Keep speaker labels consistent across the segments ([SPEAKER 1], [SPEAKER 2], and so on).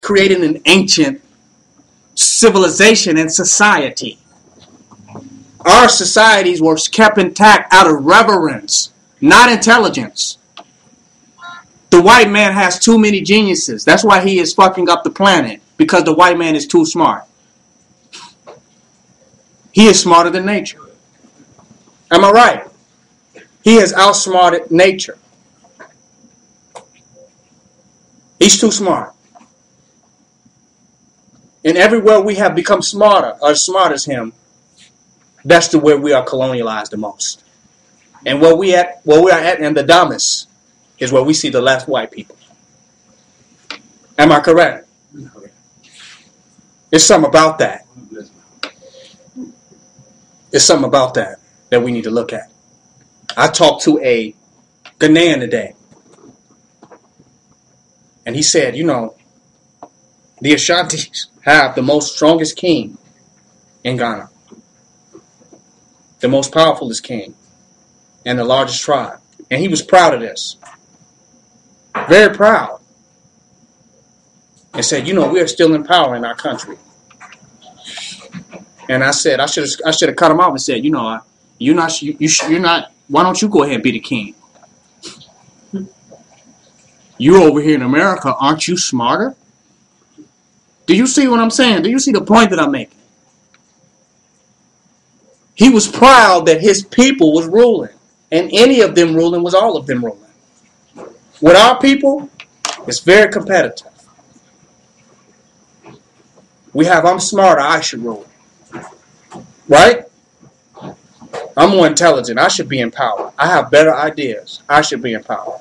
[SPEAKER 1] created an ancient civilization and society. Our societies were kept intact out of reverence, not intelligence. The white man has too many geniuses. That's why he is fucking up the planet, because the white man is too smart. He is smarter than nature. Am I right? He has outsmarted nature. He's too smart. And everywhere we have become smarter, or as smart as him, that's the where we are colonialized the most. And where we are at in the dumbest is where we see the less white people. Am I correct? There's something about that. There's something about that we need to look at. I talked to a Ghanaian today, and he said, you know, the Ashantis have the most strongest king in Ghana, the most powerfulest king, and the largest tribe. And he was proud of this. Very proud. And said, you know, we are still in power in our country. And I said, I should have cut him off and said, you know, you're not. Why don't you go ahead and be the king? You're over here in America. Aren't you smarter? Do you see what I'm saying? Do you see the point that I'm making? He was proud that his people was ruling. And any of them ruling was all of them ruling. With our people, it's very competitive. We have, I'm smarter, I should rule. Right? I'm more intelligent. I should be in power. I have better ideas. I should be in power.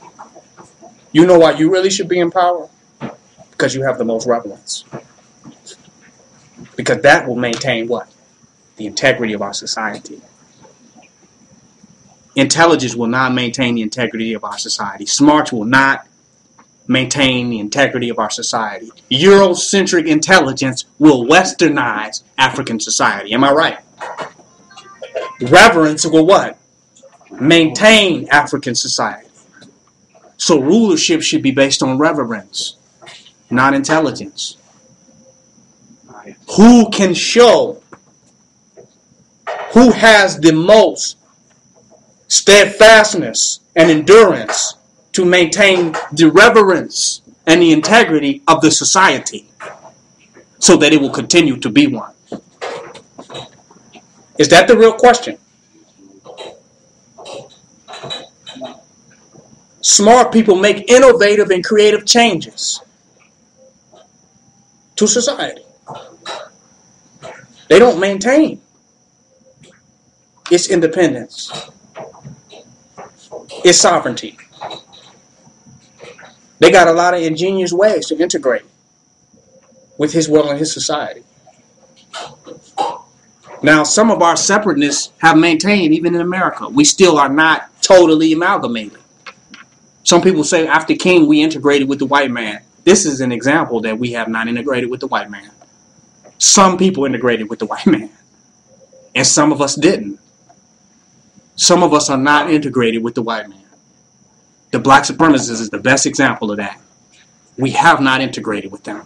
[SPEAKER 1] You know why you really should be in power? Because you have the most relevance. Because that will maintain what? The integrity of our society. Intelligence will not maintain the integrity of our society. Smarts will not maintain the integrity of our society. Eurocentric intelligence will westernize African society. Am I right? Reverence will what? Maintain African society. So rulership should be based on reverence, not intelligence. Who can show? Who has the most steadfastness and endurance to maintain the reverence and the integrity of the society so that it will continue to be one? Is that the real question? Smart people make innovative and creative changes to society. They don't maintain its independence, its sovereignty. They got a lot of ingenious ways to integrate with his will and his society. Now, some of our separateness have maintained even in America. We still are not totally amalgamated. Some people say after King we integrated with the white man. This is an example that we have not integrated with the white man. Some people integrated with the white man, and some of us didn't. Some of us are not integrated with the white man. The black supremacists is the best example of that. We have not integrated with them.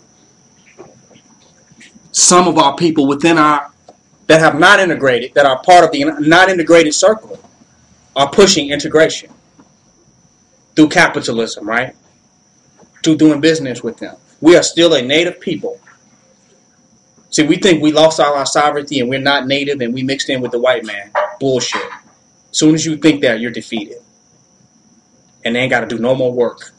[SPEAKER 1] Some of our people within our that have not integrated, that are part of the not integrated circle, are pushing integration through capitalism, right? Through doing business with them. We are still a native people. See, we think we lost all our sovereignty and we're not native and we mixed in with the white man. Bullshit. As soon as you think that, you're defeated. And they ain't got to do no more work.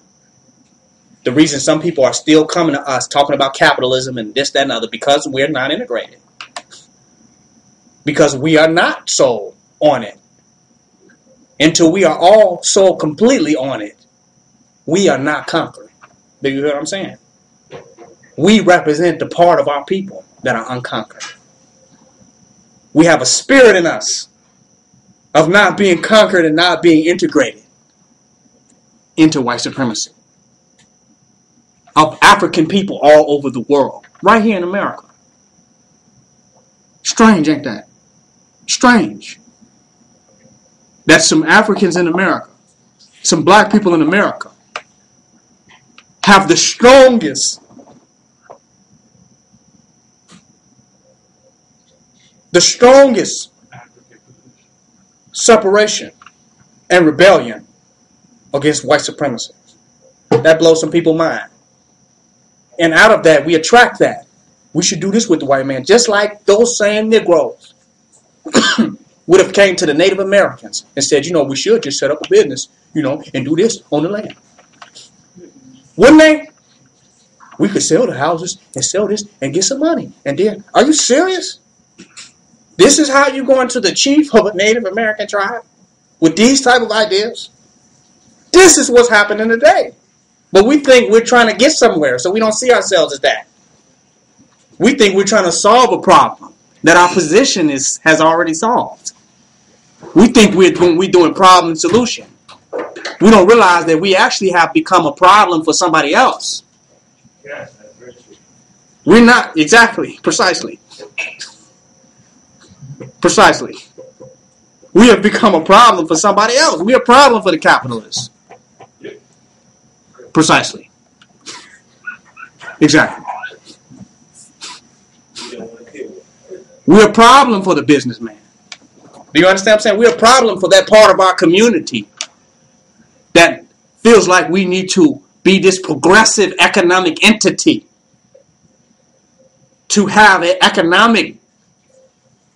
[SPEAKER 1] The reason some people are still coming to us talking about capitalism and this, that, and other, because we're not integrated. Because we are not sold on it. Until we are all sold completely on it, we are not conquered. Do you hear what I'm saying? We represent the part of our people that are unconquered. We have a spirit in us of not being conquered and not being integrated into white supremacy. Of African people all over the world. Right here in America. Strange, ain't that? Strange. That some Africans in America, some black people in America, have the strongest the strongest separation and rebellion against white supremacy. That blows some people's mind. And out of that, we attract that. We should do this with the white man, just like those same Negroes would have came to the Native Americans and said, we should just set up a business, and do this on the land. Wouldn't they? We could sell the houses and sell this and get some money. And then, are you serious? This is how you go into the chief of a Native American tribe with these type of ideas? This is what's happening today. But we think we're trying to get somewhere, so we don't see ourselves as that. We think we're trying to solve a problem that our position has already solved. We think we're doing problem and solution. We don't realize that we actually have become a problem for somebody else.
[SPEAKER 2] Yes, that's very true.
[SPEAKER 1] We're not, exactly, precisely. Precisely. We have become a problem for somebody else. We're a problem for the capitalists.
[SPEAKER 2] Yep.
[SPEAKER 1] Precisely. Exactly. We're a problem for the businessman. Do you understand what I'm saying? We're a problem for that part of our community that feels like we need to be this progressive economic entity to have an economic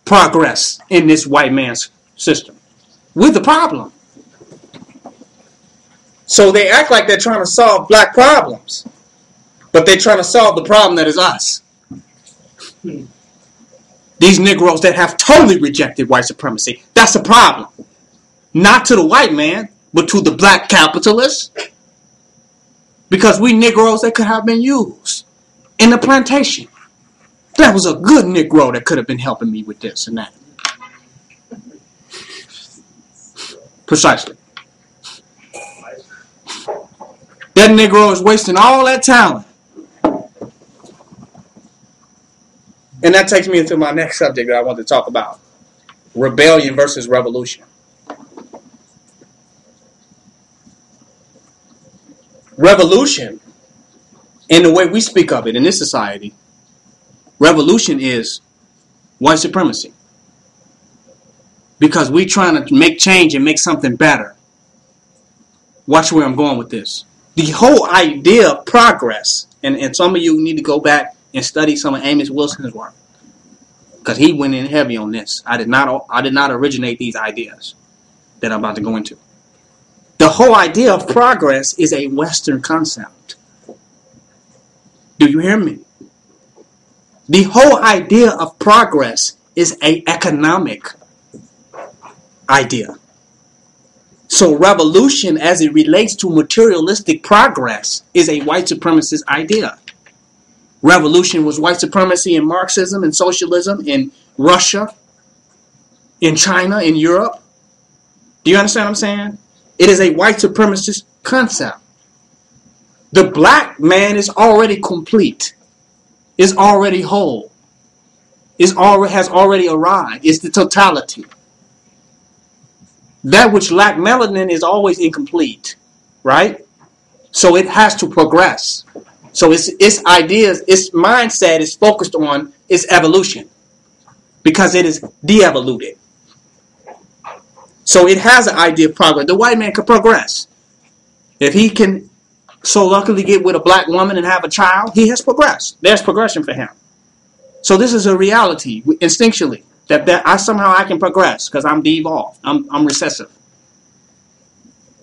[SPEAKER 1] progress in this white man's system. We're the problem. So they act like they're trying to solve black problems, but they're trying to solve the problem that is us. These Negroes that have totally rejected white supremacy. That's a problem. Not to the white man, but to the black capitalists. Because we Negroes that could have been used in the plantation. That was a good Negro that could have been helping me with this and that. Precisely. That Negro is wasting all that talent. And that takes me into my next subject that I want to talk about. Rebellion versus revolution. Revolution, in the way we speak of it in this society, revolution is white supremacy. Because we're trying to make change and make something better. Watch where I'm going with this. The whole idea of progress, and some of you need to go back and study some of Amos Wilson's work, because he went in heavy on this. I did not originate these ideas that I'm about to go into. The whole idea of progress is a Western concept. Do you hear me? The whole idea of progress is an economic idea. So revolution, as it relates to materialistic progress, is a white supremacist idea. Revolution was white supremacy in Marxism and socialism in Russia, in China, in Europe. Do you understand what I'm saying? It is a white supremacist concept. The black man is already complete, is already whole, has already arrived. It's the totality. That which lacked melanin is always incomplete, right? So it has to progress. So its ideas, its mindset is focused on its evolution because it is de-evoluted. So it has an idea of progress. The white man can progress. If he can so luckily get with a black woman and have a child, he has progressed. There's progression for him. So this is a reality instinctually that I can progress because I'm de-evolved. I'm recessive.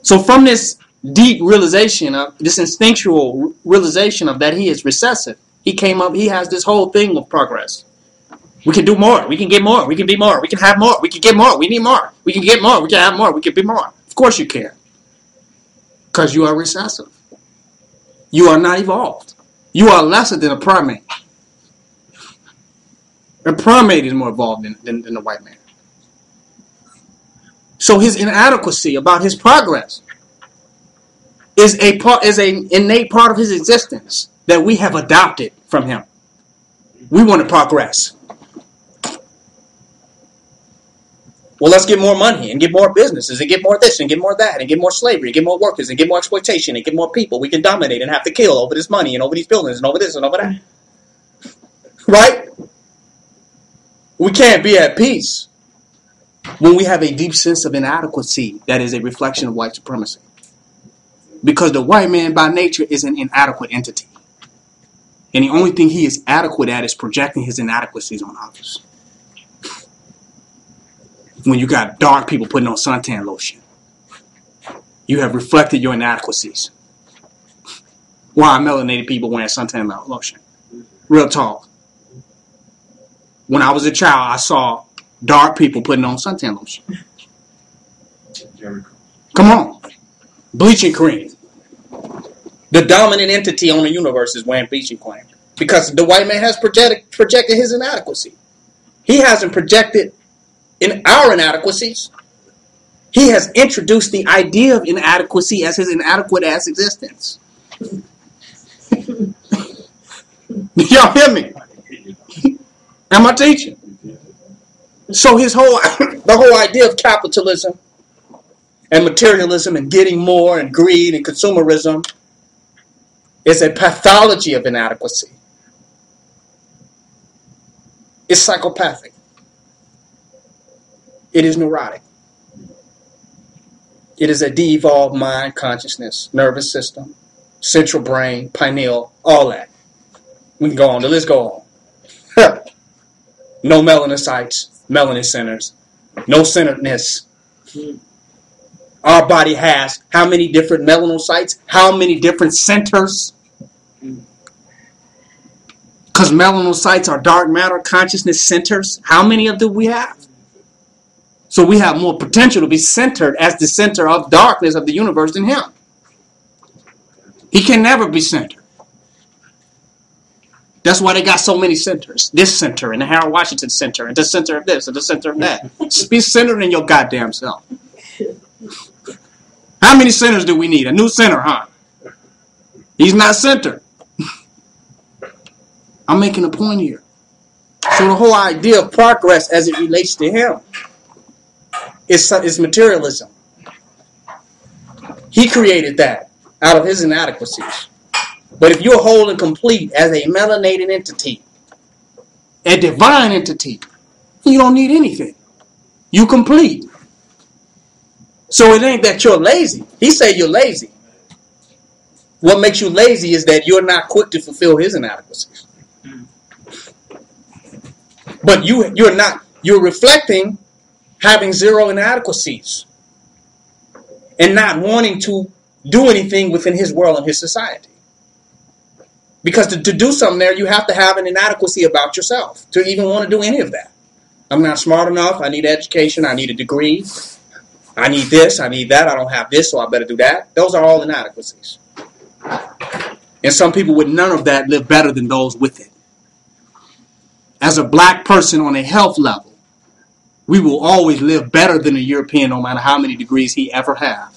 [SPEAKER 1] So from this deep realization of this instinctual realization of that he is recessive, he has this whole thing of progress. We can do more. We can get more. We can be more. We can have more. We can get more. We need more. We can get more. We can have more. We can be more. Of course you can. Because you are recessive. You are not evolved. You are lesser than a primate. A primate is more evolved than the white man. So his inadequacy about his progress is an innate part of his existence that we have adopted from him. We want to progress. Well, let's get more money and get more businesses and get more this and get more that and get more slavery and get more workers and get more exploitation and get more people. We can dominate and have to kill over this money and over these buildings and over this and over that. Right? We can't be at peace when we have a deep sense of inadequacy that is a reflection of white supremacy. Because the white man by nature is an inadequate entity. And the only thing he is adequate at is projecting his inadequacies on others. When you got dark people putting on suntan lotion, you have reflected your inadequacies. Why are melanated people wearing suntan lotion? Real talk. When I was a child, I saw dark people putting on suntan lotion. Come on. Bleaching cream. The dominant entity on the universe is wearing bleaching cream. Because the white man has projected his inadequacy. He hasn't projected in our inadequacies. He has introduced the idea of inadequacy as his inadequate ass existence. Y'all hear me? Am I teaching? So the whole idea of capitalism and materialism and getting more and greed and consumerism is a pathology of inadequacy. It's psychopathic. It is neurotic. It is a de-evolved mind, consciousness, nervous system, central brain, pineal, all that. We can go on. The list go on. No melanocytes, melanin centers, no centeredness. Our body has how many different melanocytes? How many different centers? Because melanocytes are dark matter consciousness centers. How many of them we have? So we have more potential to be centered as the center of darkness of the universe than him. He can never be centered. That's why they got so many centers. This center and the Harold Washington Center and the center of this and the center of that. Be centered in your goddamn self. How many centers do we need? A new center, huh? He's not centered. I'm making a point here. So the whole idea of progress as it relates to him is materialism. He created that out of his inadequacies. But if you're whole and complete as a melanated entity, a divine entity, you don't need anything. You complete. So it ain't that you're lazy. He say you're lazy. What makes you lazy is that you're not quick to fulfill his inadequacies. But you're not. You're reflecting having zero inadequacies and not wanting to do anything within his world and his society. Because to do something there, you have to have an inadequacy about yourself to even want to do any of that. I'm not smart enough. I need education. I need a degree. I need this. I need that. I don't have this, so I better do that. Those are all inadequacies. And some people with none of that live better than those with it. As a black person on a health level, we will always live better than a European no matter how many degrees he ever have.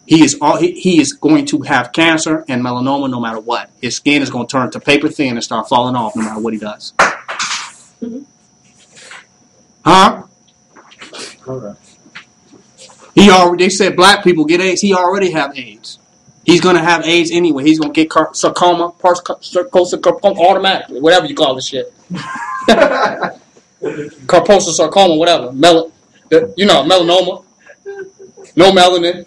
[SPEAKER 1] He is going to have cancer and melanoma no matter what. His skin is going to turn to paper thin and start falling off no matter what he does. Huh? They said black people get AIDS. He already have AIDS. He's going to have AIDS anyway. He's going to get sarcoma, automatically, whatever you call this shit. Carposa sarcoma, whatever. Melanoma. No melanin.